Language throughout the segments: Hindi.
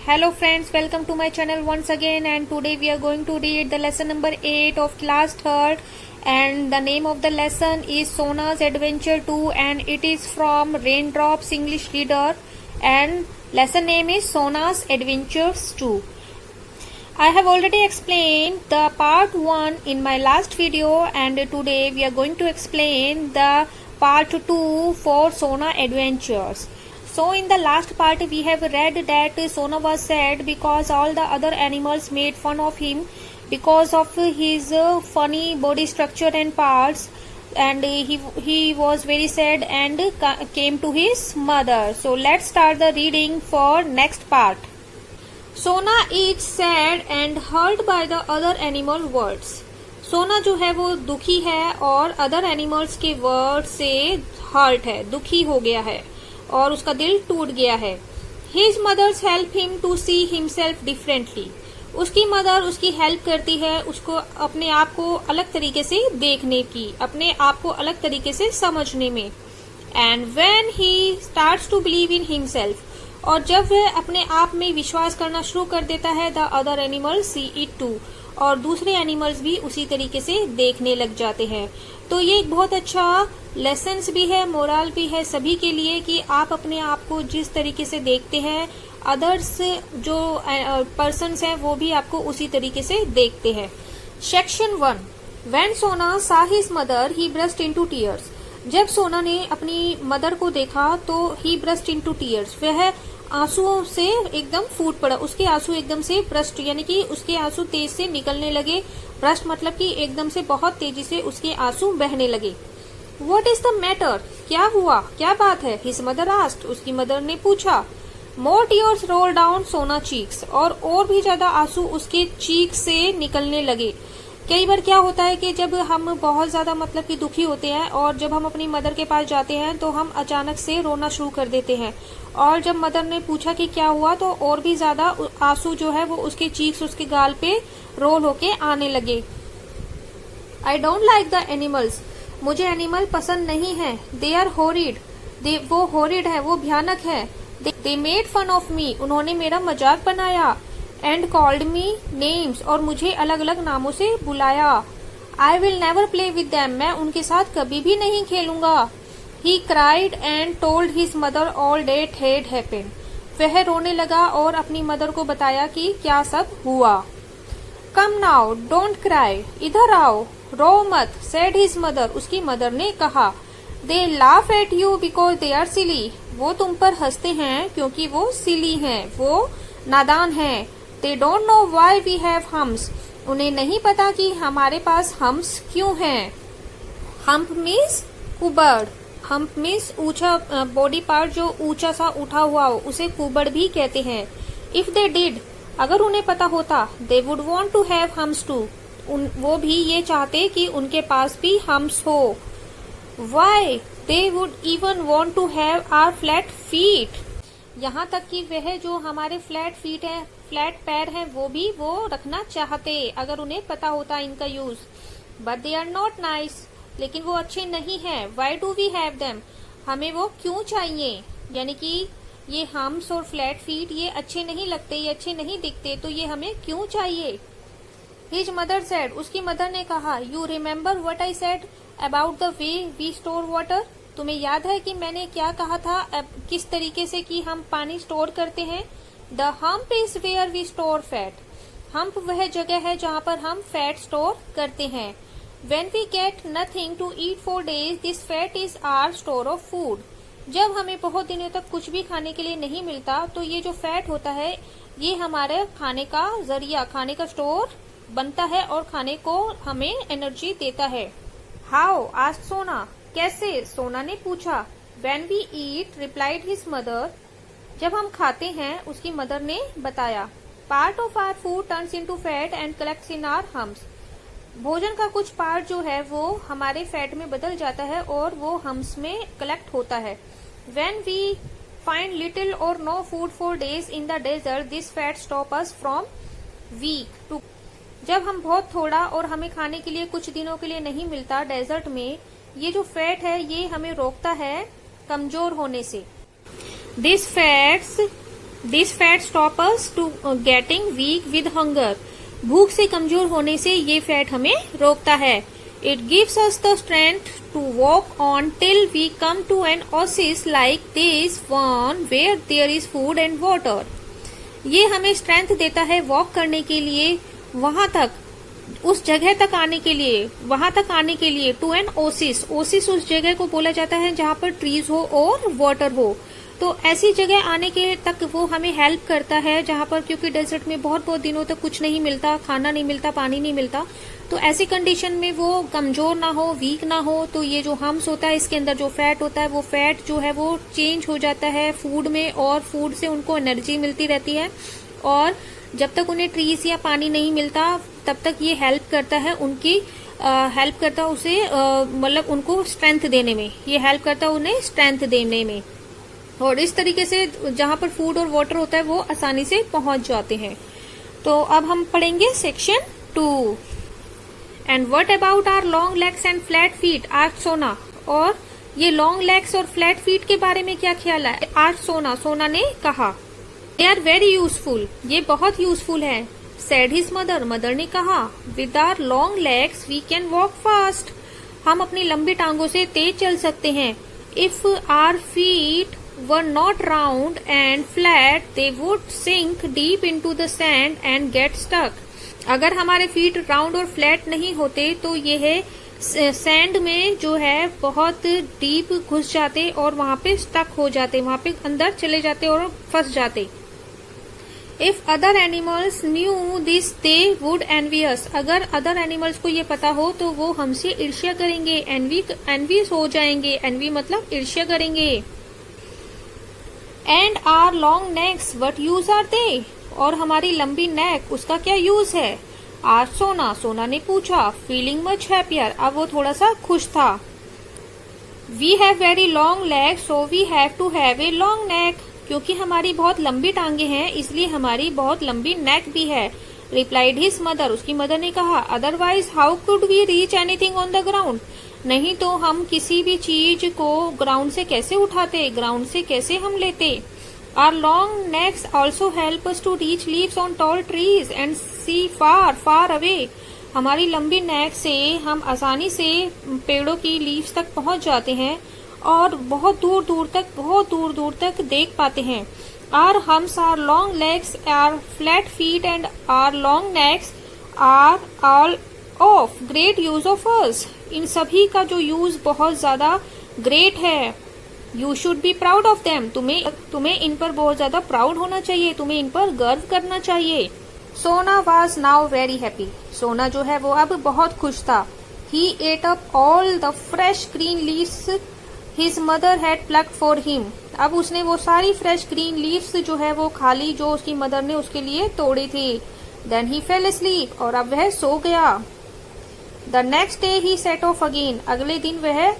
Hello friends, welcome to my channel once again, and today we are going to read the lesson number 8 of class 3rd, and the name of the lesson is Sona's Adventure 2 and it is from Raindrops English Reader, and lesson name is Sona's Adventures 2. I have already explained the part 1 in my last video, and today we are going to explain the part 2 for Sona Adventures. So in the last part we have read that Sona was sad because all the other animals made fun of him because of his funny body structure and parts, and he was very sad and came to his mother. So let's start the reading for next part. Sona is sad and hurt by the other animal words. सोना जो है वो दुखी है और अदर एनिमल्स के वर्ड से हर्ट है, दुखी हो गया है और उसका दिल टूट गया है. His mothers help him to see himself differently. उसकी मदर उसकी हेल्प करती है उसको अपने आप को अलग तरीके से देखने की, अपने आप को अलग तरीके से समझने में. And when he starts to believe in himself, और जब वह अपने आप में विश्वास करना शुरू कर देता है, the other animals see it too, और दूसरे एनिमल्स भी उसी तरीके से देखने लग जाते हैं. तो ये एक बहुत अच्छा लेसन्स भी है, मोरल भी है सभी के लिए कि आप अपने आप को जिस तरीके से देखते हैं, अदर्स जो पर्सन्स हैं वो भी आपको उसी तरीके से देखते हैं. Section 1. When Sona saw his mother, he burst into tears. जब सोना ने अपनी मदर को देखा तो he burst into tears. वह आंसुओं से एकदम फूट पड़ा, उसके आंसू एकदम से ब्रस्ट यानी कि उसके आंसू तेज से निकलने लगे. ब्रस्ट मतलब कि एकदम से बहुत तेजी से उसके आंसू बहने लगे. What is the matter? क्या हुआ, क्या बात है? His mother asked. उसकी मदर ने पूछा. More tears rolled down Sona cheeks. और भी ज्यादा आंसू उसके चीक से निकलने लगे. कई बार क्या होता है कि जब हम बहुत ज्यादा मतलब कि दुखी होते हैं और जब हम अपनी मदर के पास जाते हैं तो हम अचानक से रोना शुरू कर देते हैं, और जब मदर ने पूछा कि क्या हुआ तो और भी ज्यादा आंसू जो है वो उसके चीक्स, उसके गाल पे रोल होके आने लगे. I don't like the animals. मुझे एनिमल पसंद नहीं है. They are horrid. वो हॉरिड है, वो भयानक है. They made fun of me. उन्होंने मेरा मजाक बनाया. And called me names. और मुझे अलग अलग नामों से बुलाया. I will never play with them. मैं उनके साथ कभी भी नहीं खेलूंगा. He cried and told his mother all that had happened. वह रोने लगा और अपनी मदर को बताया कि क्या सब हुआ. Come now don't cry. इधर आओ, रो मत. Said his mother. उसकी मदर ने कहा. They laugh at you because they are silly. वो तुम पर हंसते हैं क्योंकि वो सिली हैं, वो नादान हैं. They don't know why we have humps. उन्हें नहीं पता कि हमारे पास humps क्यों हैं. Hump means कुबड़. Hump means ऊंचा बॉडी पार्ट जो ऊंचा सा उठा हुआ हो, उसे कुबड़ भी कहते हैं. If they did, अगर उन्हें पता होता, they would want to have humps too. वो भी ये चाहते कि उनके पास भी humps हो. Why? They would even want to have our flat feet. यहाँ तक कि वह जो हमारे फ्लैट फीट हैं, फ्लैट पैर हैं, वो भी वो रखना चाहते अगर उन्हें पता होता इनका use. But they are not nice. लेकिन वो अच्छे नहीं हैं. Why do we have them. हमें वो क्यों चाहिए, यानी कि ये हम्स और फ्लैट फीट ये अच्छे नहीं लगते, ये अच्छे नहीं दिखते, तो ये हमें क्यों चाहिए. His mother said. उसकी मदर ने कहा. You remember what I said about the way we store water. तुम्हें याद है कि मैंने क्या कहा था, किस तरीके से कि हम पानी स्टोर करते हैं. The hump is where we store fat. Hump वह जगह है जहाँ पर हम फैट स्टोर करते हैं. When we get nothing to eat for days, this fat is our store of food. जब हमें बहुत दिनों तक कुछ भी खाने के लिए नहीं मिलता तो ये जो फैट होता है ये हमारे खाने का जरिया, खाने का स्टोर बनता है और खाने को हमें एनर्जी देता है. हाउ आस्क्ड सोना. कैसे, सोना ने पूछा. When we eat, replied his mother. जब हम खाते हैं, उसकी मदर ने बताया. Part of our food turns into fat and collects in our humps. भोजन का कुछ पार्ट जो है वो हमारे फैट में बदल जाता है और वो हम्स में कलेक्ट होता है. When we find little or no food for days in the desert, this fat stop us from weak to. जब हम बहुत थोड़ा और हमें खाने के लिए कुछ दिनों के लिए नहीं मिलता डेजर्ट में, ये जो फैट है ये हमें रोकता है कमजोर होने से. This fats this fat stop us to getting weak with hunger. भूख से कमजोर होने से ये फैट हमें रोकता है। It gives us the strength to walk on till we come to an oasis like this one where there is food and water. ये हमें स्ट्रेंथ देता है वॉक करने के लिए, वहां तक, उस जगह तक आने के लिए, वहां तक आने के लिए। टू एन ओसिस, ओसिस उस जगह को बोला जाता है जहां पर ट्रीज हो और वाटर हो। तो ऐसी जगह आने के तक वो हमें हेल्प करता है जहां पर, क्योंकि डेजर्ट में बहुत बहुत दिनों तक कुछ नहीं मिलता, खाना नहीं मिलता, पानी नहीं मिलता। तो ऐसी कंडीशन में वो कमजोर ना हो, वीक ना हो, तो ये जो हम्स होता है इसके अंदर जो फैट होता है वो फैट जो है वो चेंज हो जाता है फूड में, और फूड से उनको एनर्जी मिलती रहती है। और जब तक उन्हें ट्रीज या पानी नहीं मिलता तब तक ये हेल्प करता है उनकी, हेल्प करता उसे, मतलब उनको स्ट्रेंथ देने में, ये हेल्प करता उन्हें स्ट्रेंथ देने में। और इस तरीके से जहां पर फूड और वाटर होता है वो आसानी से पहुंच जाते हैं। तो अब हम पढ़ेंगे section 2। And what about our long legs and flat feet, आज सोना। और ये लॉन्ग लेग्स और फ्लैट फीट के बारे में क्या ख्याल है? आज सोना, सोना ने कहा। दे आर वेरी यूजफुल, ये बहुत यूजफुल है। सेड हिज मदर, मदर ने कहा। With our long legs we can walk fast, हम अपनी लंबी टांगों से तेज चल सकते हैं। If our feet were not round and flat, they would sink deep into the sand and get stuck. अगर हमारे फीट राउंड और फ्लैट नहीं होते तो यह सैंड में जो है बहुत डीप घुस जाते और वहां पे स्टक हो जाते, वहां पे अंदर चले जाते और फंस जाते। If other animals knew this they would envy us, अगर अदर एनिमल्स को ये पता हो तो वो हमसे ईर्ष्या करेंगे, एनवी हो जाएंगे। एनवी मतलब ईर्ष्या करेंगे। And our long necks what use are they, और हमारी लंबी नेक उसका क्या यूज है? आज सोना, सोना ने पूछा। फीलिंग मच हैप्पियर, अब वो थोड़ा सा खुश था। We have very long leg so we have to have a long neck, क्योंकि हमारी बहुत लंबी टांगे हैं इसलिए हमारी बहुत लंबी नेक भी है। रिप्लाइड हिज मदर, उसकी मदर ने कहा। Otherwise how could we reach anything on the ground, नहीं तो हम किसी भी चीज को ग्राउंड से कैसे उठाते, ग्राउंड से कैसे हम लेते। Our long necks also help us to reach leaves on tall trees and see far far away, हमारी लंबी नेक से हम आसानी से पेड़ों की लीव्स तक पहुंच जाते हैं और बहुत दूर दूर तक देख पाते हैं। Our humps, our long legs, our flat feet and our long necks are all of great use of us, इन सभी का जो यूज बहुत ज्यादा ग्रेट है। You should be proud of them, तुम्हें इन पर बहुत ज्यादा प्राउड होना चाहिए, तुम्हें इन पर गर्व करना चाहिए। सोना वॉज नाउ वेरी हैप्पी, सोना जो है वो अब बहुत खुश था। He ate up all the fresh green leaves his mother had plucked for him, अब उसने वो सारी फ्रेश ग्रीन लीव्स जो है वो खा ली जो उसकी मदर ने उसके लिए तोड़ी थी। देन ही फेल asleep, और अब वह सो गया। The next day he set off again, अगले दिन वह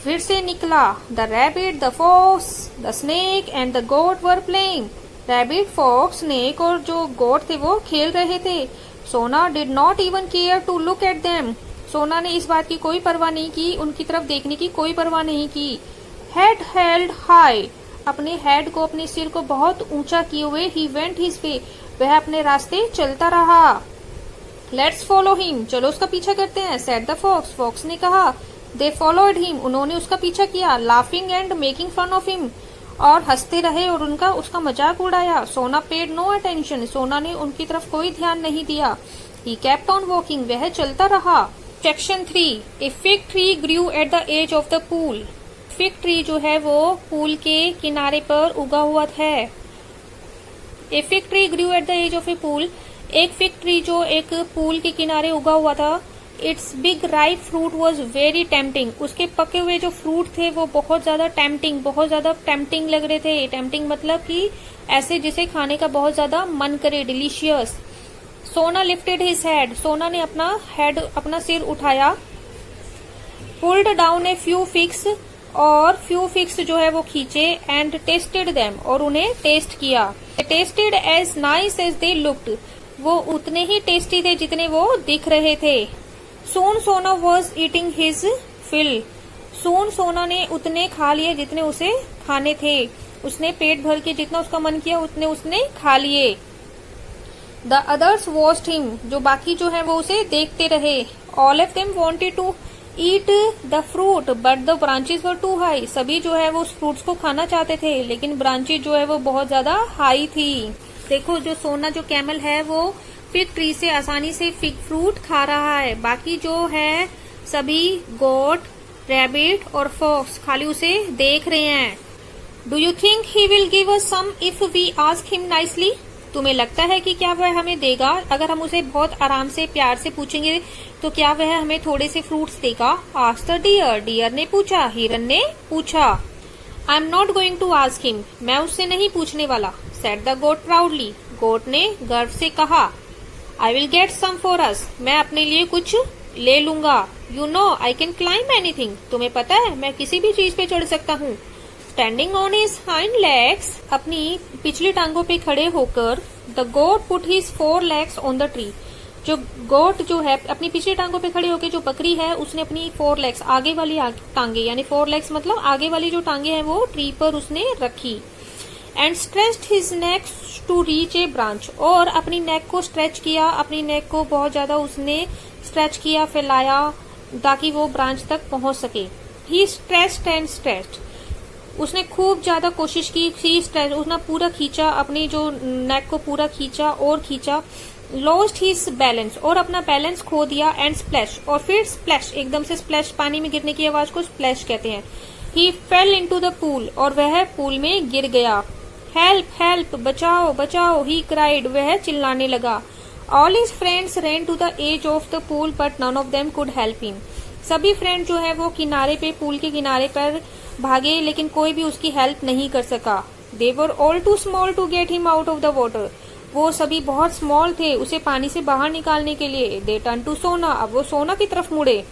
फिर से निकला। The rabbit, the fox, the snake and the goat were playing, rabbit, fox, snake और जो गोट थे वो खेल रहे थे। Sona did not even care to look at them, Sona ने इस बात की कोई परवाह नहीं की, उनकी तरफ देखने की कोई परवाह नहीं की। हेड हेल्ड हाई, अपने हेड को, अपने सिर को बहुत ऊंचा किए हुए, ही वेंट हिज वे, वह अपने रास्ते चलता रहा। लेट्स फॉलो हिम, चलो उसका पीछा करते हैं। सेड द फॉक्स, फॉक्स ने कहा। दे फॉलोड हिम, उन्होंने उसका पीछा किया। Laughing and making fun of him, और हंसते रहे और उसका मजाक उड़ाया। सोना पेड नो अटेंशन, सोना ने उनकी तरफ कोई ध्यान नहीं दिया। ही केप्ट ऑन वॉकिंग, वह चलता रहा। Section 3, a fig tree grew at the edge of the pool, fig tree जो है वो पूल के किनारे पर उगा हुआ है। A fig tree grew at the edge of a pool, एक फिग ट्री जो एक पूल के किनारे उगा हुआ था। Its big ripe fruit was very tempting, उसके पके हुए जो फ्रूट थे वो बहुत ज्यादा टेम्पटिंग लग रहे थे। टेम्पटिंग मतलब कि ऐसे जिसे खाने का बहुत ज्यादा मन करे, डिलीशियस। सोना लिफ्टेड हिज हेड, सोना ने अपना सिर उठाया। Pulled down a few figs, और फ्यू फिग्स जो है वो खींचे। एंड टेस्टेड देम, और उन्हें टेस्ट किया। Tasted as nice as they looked, वो उतने ही टेस्टी थे जितने वो दिख रहे थे। सोन सोना वॉज ईटिंग हिज फिल, सोन सोना ने उतने खा लिए जितने उसे खाने थे। उसने पेट भर के जितना उसका मन किया उतने उसने खा लिए। द अदर्स वॉच्ड हिम, जो बाकी जो है वो उसे देखते रहे। All of them wanted to eat the fruit but the branches were too high, सभी जो है वो उस फ्रूट्स को खाना चाहते थे लेकिन ब्रांचेस जो है वो बहुत ज्यादा हाई थी। देखो जो सोना जो कैमल है वो फिग ट्री से आसानी से फिग फ्रूट खा रहा है, बाकी जो है सभी गोट, रैबिट और फॉक्स खाली उसे देख रहे हैं। Do you think he will give us some if we ask him nicely, तुम्हें लगता है कि क्या वह हमें देगा अगर हम उसे बहुत आराम से प्यार से पूछेंगे तो क्या वह हमें थोड़े से फ्रूट्स देगा? आस्क्ड द डियर, डियर ने पूछा, हिरन ने पूछा। I am not going to ask him, मैं उससे नहीं पूछने वाला। Said the goat proudly, goat ने गर्व से कहा। I will get some for us, मैं अपने लिए कुछ ले लूंगा। You know I can climb anything, तुम्हें पता है मैं किसी भी चीज पे चढ़ सकता हूँ। Standing on his hind legs, अपनी पिछली टांगों पे खड़े होकर, the goat put his 4 legs on the tree, जो गोट जो है अपनी पिछली टांगों पे खड़े होकर, जो बकरी है उसने अपनी 4 legs आगे वाली टांगे यानी 4 legs मतलब आगे वाली जो टांगे हैं वो ट्री पर उसने रखी। And stretched his neck to reach a branch, और अपनी नेक को स्ट्रेच किया, अपनी नेक को बहुत ज्यादा उसने स्ट्रेच किया, फैलाया ताकि वो ब्रांच तक पहुंच सके। ही स्ट्रेच्ड एंड स्ट्रेच्ड, उसने खूब ज्यादा कोशिश की, उसने पूरा खींचा, अपनी जो नेक को पूरा खींचा और खींचा। लॉस्ट हिज बैलेंस, और अपना बैलेंस खो दिया। एंड स्प्लैश, और फिर स्प्लैश, एकदम से स्प्लैश, पानी में गिरने की आवाज को स्प्लैश कहते हैं। ही फेल इनटू द पूल, और वह पूल में गिर गया। हेल्प हेल्प, बचाओ बचाओ, ही क्राइड, वह चिल्लाने लगा। All his friends ran to the edge of the pool but none of them could help him, सभी फ्रेंड जो है वो किनारे पे, पूल के किनारे पर भागे लेकिन कोई भी उसकी हेल्प नहीं कर सका। They were all too small to get him out of the water, वो सभी बहुत स्मॉल थे उसे पानी से बाहर निकालने के लिए। दे टर्न टू सोना, अब वो सोना की तरफ मुड़े।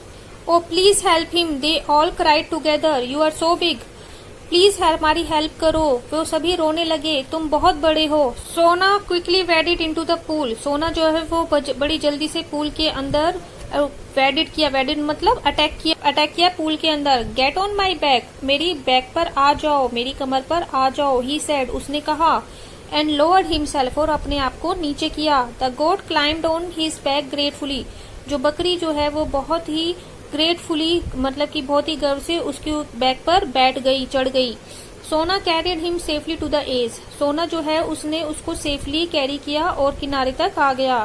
Oh please help him, they all cried together, you are so big, please हमारी हेल्प करो, वो सभी रोने लगे, तुम बहुत बड़े हो। सोना quickly wedded into the pool, सोना जो है वो बड़ी जल्दी से पूल के अंदर वेडिड किया, वेडिड मतलब अटैक किया पूल के अंदर। गेट ऑन माई बैक, मेरी बैक पर आ जाओ, मेरी कमर पर आ जाओ। ही सेड, उसने कहा। एंड लोअर्ड हिमसेल्फ, और अपने आप को नीचे किया। The goat climbed on his back gratefully, जो बकरी जो है वो बहुत ही ग्रेटफुली मतलब कि बहुत ही गर्व से उसकी बैक पर बैठ गई, चढ़ गई। Sona carried him safely to the edge, Sona जो है उसने उसको सेफली कैरी किया और किनारे तक आ गया।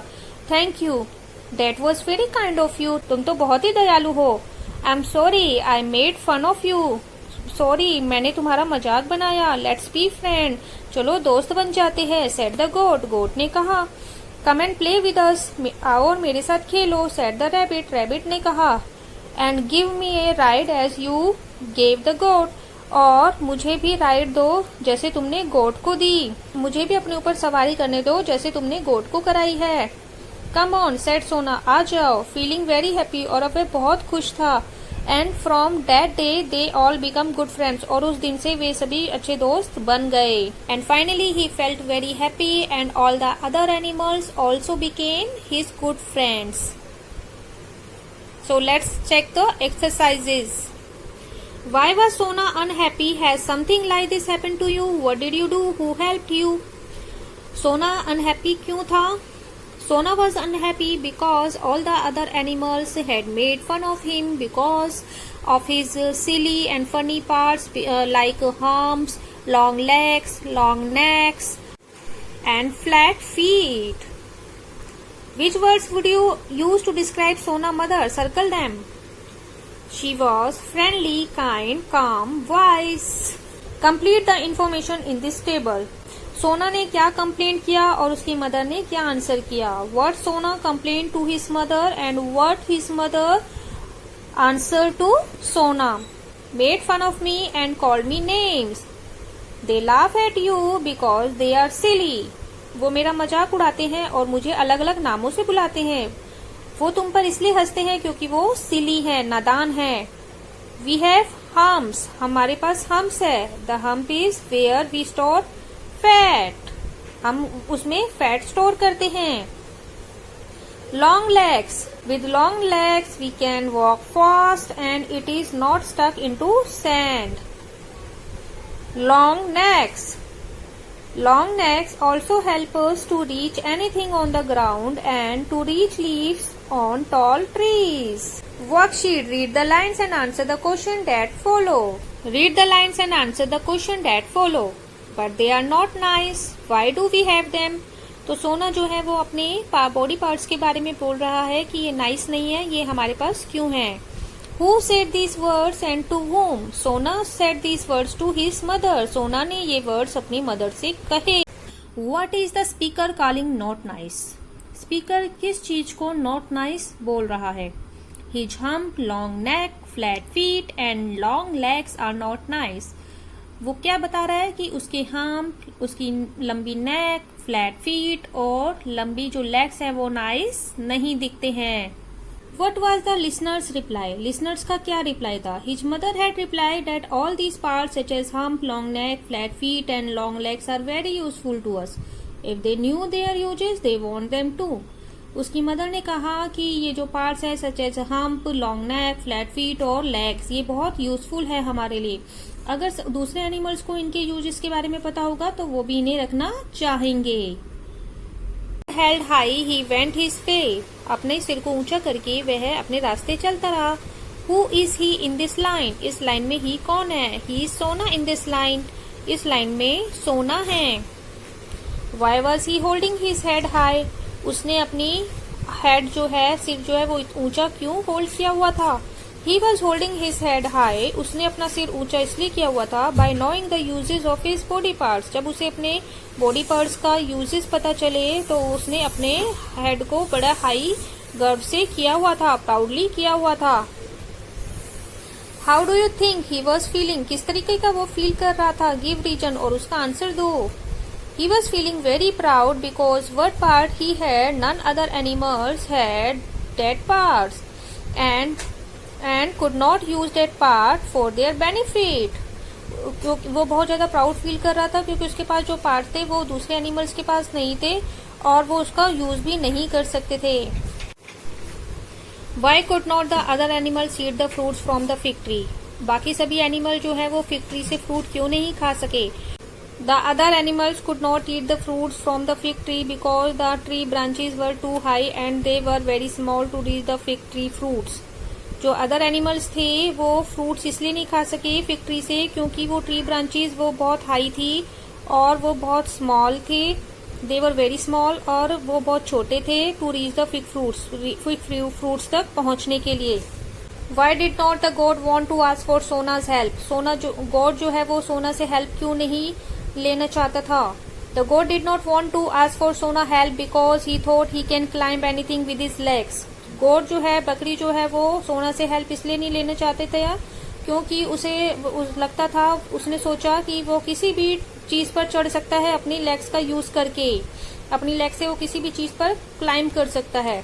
Thank you, that was very kind of you, तुम तो बहुत ही दयालु हो। I am sorry, I made fun of you, sorry मैंने तुम्हारा मजाक बनाया। लेट्स बी फ्रेंड, चलो दोस्त बन जाते हैं। सेड द गोट, गोट ने कहा। Come and play with us, आओ और मेरे साथ खेलो। सेड द रैबिट, रैबिट ने कहा। And give me a ride as you gave the goat, और मुझे भी राइड दो जैसे तुमने गोट को दी, मुझे भी अपने ऊपर सवारी करने दो जैसे तुमने गोट को कराई है। कम ऑन, सेड सोना, आ जाओ। फीलिंग वेरी हैप्पी, और अब वह बहुत खुश था। And from that day they all become good friends, और उस दिन से वे सभी अच्छे दोस्त बन गए। And finally he felt very happy and all the other animals also became his good friends. So let's check the exercises. Why was Sona unhappy? Has something like this happened to you? What did you do? Who helped you? Sona unhappy क्यों था? Sona was unhappy because all the other animals had made fun of him because of his silly and funny parts like humps, long legs, long necks, and flat feet. Which words would you use to describe Sona mother? Circle them. She was friendly, kind, calm, wise. Complete the information in this table. सोना ने क्या कंप्लेन किया और उसकी मदर ने क्या आंसर किया? What Sona complained to his mother and what his mother answered to Sona. Made fun of me and called me names. They laugh at you because they are silly. वो मेरा मजाक उड़ाते हैं और मुझे अलग अलग नामों से बुलाते हैं। वो तुम पर इसलिए हंसते हैं क्योंकि वो सिली है, नादान है। वी हैव हम्प्स, हमारे पास हम्प्स है। The hump is where we store fat, हम उसमें फैट स्टोर करते हैं। Long legs, with long legs we can walk fast and it is not stuck into sand. long necks. Long necks also help us to reach anything on the ground and to reach leaves on tall trees. Worksheet. Read the lines and answer the question that follow. Read the lines and answer the question that follow. But they are not nice. Why do we have them? तो सोना जो है वो अपने बॉडी पार्ट्स के बारे में बोल रहा है कि ये नाइस नहीं है, ये हमारे पास क्यों है. Who said these words and to whom? सोना said these words to his mother. सोना ने ये वर्ड्स अपनी मदर से कहे. What is the speaker calling not nice? Speaker किस चीज को not nice बोल रहा है? His hump, long neck, flat feet and long legs are not nice. वो क्या बता रहा है कि उसके hump, उसकी लंबी neck, flat feet और लंबी जो legs है वो nice नहीं दिखते हैं. What was the listener's reply? Listeners का क्या reply था? His mother had replied that all these parts such as hump, long neck, flat feet and long legs are very useful to us. If they knew their uses, they want them too. उसकी मदर ने कहा कि ये जो पार्ट्स है such as hump, long neck, flat feet और लेग्स, ये बहुत यूजफुल है हमारे लिए. अगर दूसरे एनिमल्स को इनके यूजेस के बारे में पता होगा तो वो भी इन्हें रखना चाहेंगे. Held high he went his way. अपने सिर को ऊंचा करके वह अपने रास्ते चलता रहा. Who is he in this line? इस लाइन में ही कौन है? ही इज सोना इन दिस लाइन. इस लाइन में सोना है. Why was he holding his head high? उसने अपनी हेड जो है, सिर जो है वो ऊंचा क्यों होल्ड किया हुआ था? He was holding his head high. उसने अपना सिर ऊंचा इसलिए किया हुआ था bye knowing the uses of his body parts. जब उसे अपने बॉडी पार्ट्स का यूजेस पता चले तो उसने अपने हेड को बड़ा हाई गर्व से किया हुआ था, प्राउडली किया हुआ था. How do you think he was feeling? किस तरीके का वो फील कर रहा था? गिव रीजन और उसका आंसर दो. He was feeling very proud because what part he had, none other animals had that parts and could not use that part for their benefit. वो बहुत ज्यादा प्राउड फील कर रहा था क्योंकि उसके पास जो पार्ट थे वो दूसरे एनिमल्स के पास नहीं थे और वो उसका यूज भी नहीं कर सकते थे. Why could not the other animals eat the fruits from the fig tree? बाकी सभी एनिमल जो है वो फिग ट्री से फ्रूट क्यों नहीं खा सके? The other animals could not eat the fruits from the fig tree because the tree branches were too high and they were very small to reach the fig tree fruits. जो अदर एनिमल्स थे वो फ्रूट्स इसलिए नहीं खा सके फिग ट्री से क्योंकि वो ट्री ब्रांचेस वो बहुत हाई थी और वो बहुत स्मॉल थे. दे वर वेरी स्मॉल और वो बहुत छोटे थे to reach the fig fruits तक पहुंचने के लिए. Why did not the god want to ask for Sona's help? सोना जो गॉड जो है वो सोना से हेल्प क्यों नहीं लेना चाहता था? The god did not want to ask for Sona help because he thought he can climb anything with his legs. God जो है, बकरी जो है वो सोना से हेल्प इसलिए नहीं लेना चाहते थे क्योंकि उसे लगता था, उसने सोचा कि वो किसी भी चीज पर चढ़ सकता है अपनी लेग्स का यूज करके. अपनी लेग से वो किसी भी चीज पर क्लाइंब कर सकता है.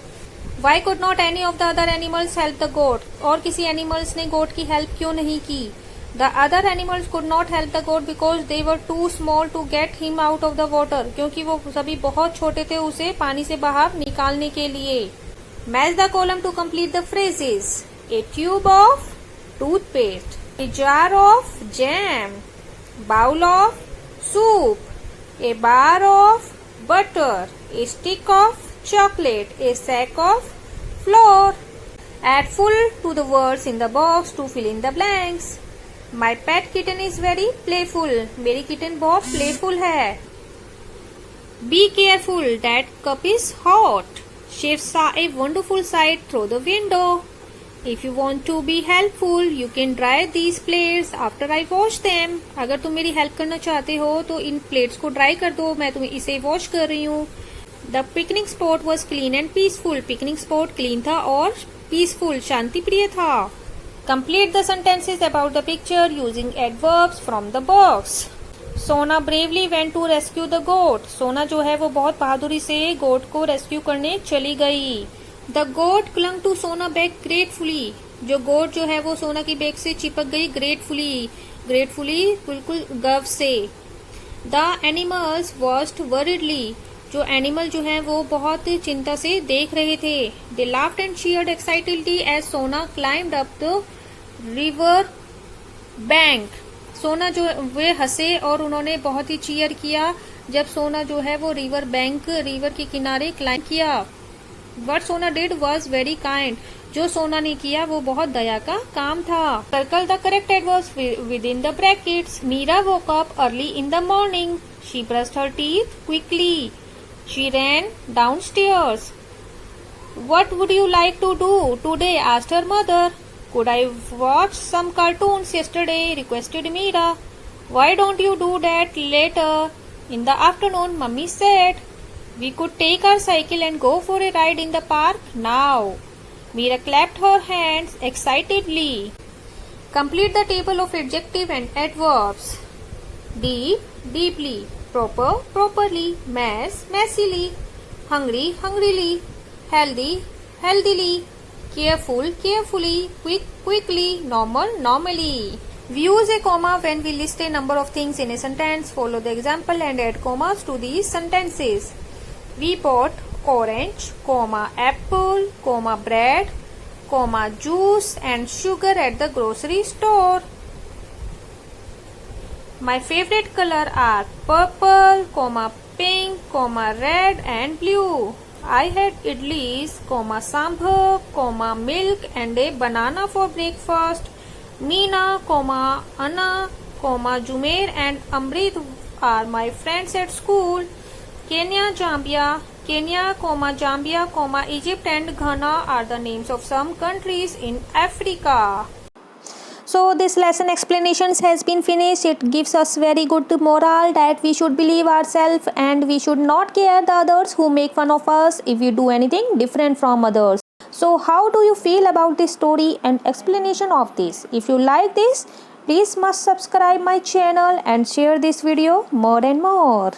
Why could not any of the other animals help the goat? और किसी एनिमल्स ने गोट की हेल्प क्यों नहीं की? The other animals could not help the goat because they were too small to get him out of the water. क्योंकि वो सभी बहुत छोटे थे उसे पानी से बाहर निकालने के लिए. Match the column to complete the phrases. A tube of toothpaste, a jar of jam, bowl of soup, a bar of butter, a stick of chocolate, a sack of flour. Add full to the words in the box to fill in the blanks. My pet kitten is very playful. मेरी किटन बहुत playful है. Be careful, that cup is hot. Chef saw a wonderful sight through the window. If you want to be helpful, you can dry these plates after I wash them. अगर तुम मेरी हेल्प करना चाहते हो तो इन प्लेट्स को ड्राई कर दो, मैं तुम्हें इसे वॉश कर रही हूँ. The picnic spot was clean and peaceful. Picnic spot clean था और पीसफुल, शांति प्रिय था. Complete the sentences about the picture using adverbs from the box. Sona bravely went to rescue the goat. सोना जो है वो बहुत बहादुरी से गोट को रेस्क्यू करने चली गई. The goat clung to Sona back gratefully. जो गोट जो है वो सोना की बैग से चिपक गई gratefully बिल्कुल गर्व से. The animals watched worriedly. जो एनिमल जो है वो बहुत चिंता से देख रहे थे. They laughed and cheered excitedly as Sona climbed up the river bank. सोना जो वे हंसे और उन्होंने बहुत ही चीयर किया जब सोना जो है वो रिवर के किनारे क्लाइंब किया। What सोना did was very kind. जो सोना ने किया वो बहुत दया का काम था। Circle the correct adverbs within the brackets. Meera woke up early in the morning. She brushed her teeth quickly. She ran downstairs. What would you like to do today? Asked her mother. Could I watch some cartoons yesterday? Requested Meera. Why don't you do that later? In the afternoon, Mummy said. We could take our cycle and go for a ride in the park now. Meera clapped her hands excitedly. Complete the table of adjective and adverbs. Deep, deeply. Proper, properly. Mess, messily. Hungry, hungrily. Healthy, healthily. Careful, carefully. Quick, quickly. Normal, normally. We use a comma when we list a number of things in a sentence. Follow the example and add commas to these sentences. We bought orange, apple, bread, juice and sugar at the grocery store. My favorite color are purple, pink, red and blue. I had idlis, sambar, milk and a banana for breakfast. Meena, Anna, Jumeir and Amrit are my friends at school. Kenya, Zambia, Egypt and Ghana are the names of some countries in Africa. So this lesson explanations has been finished. It gives us very good moral that we should believe ourselves and we should not care the others who make fun of us if we do anything different from others. So how do you feel about this story and explanation of this? If you like this, please must subscribe my channel and share this video more and more.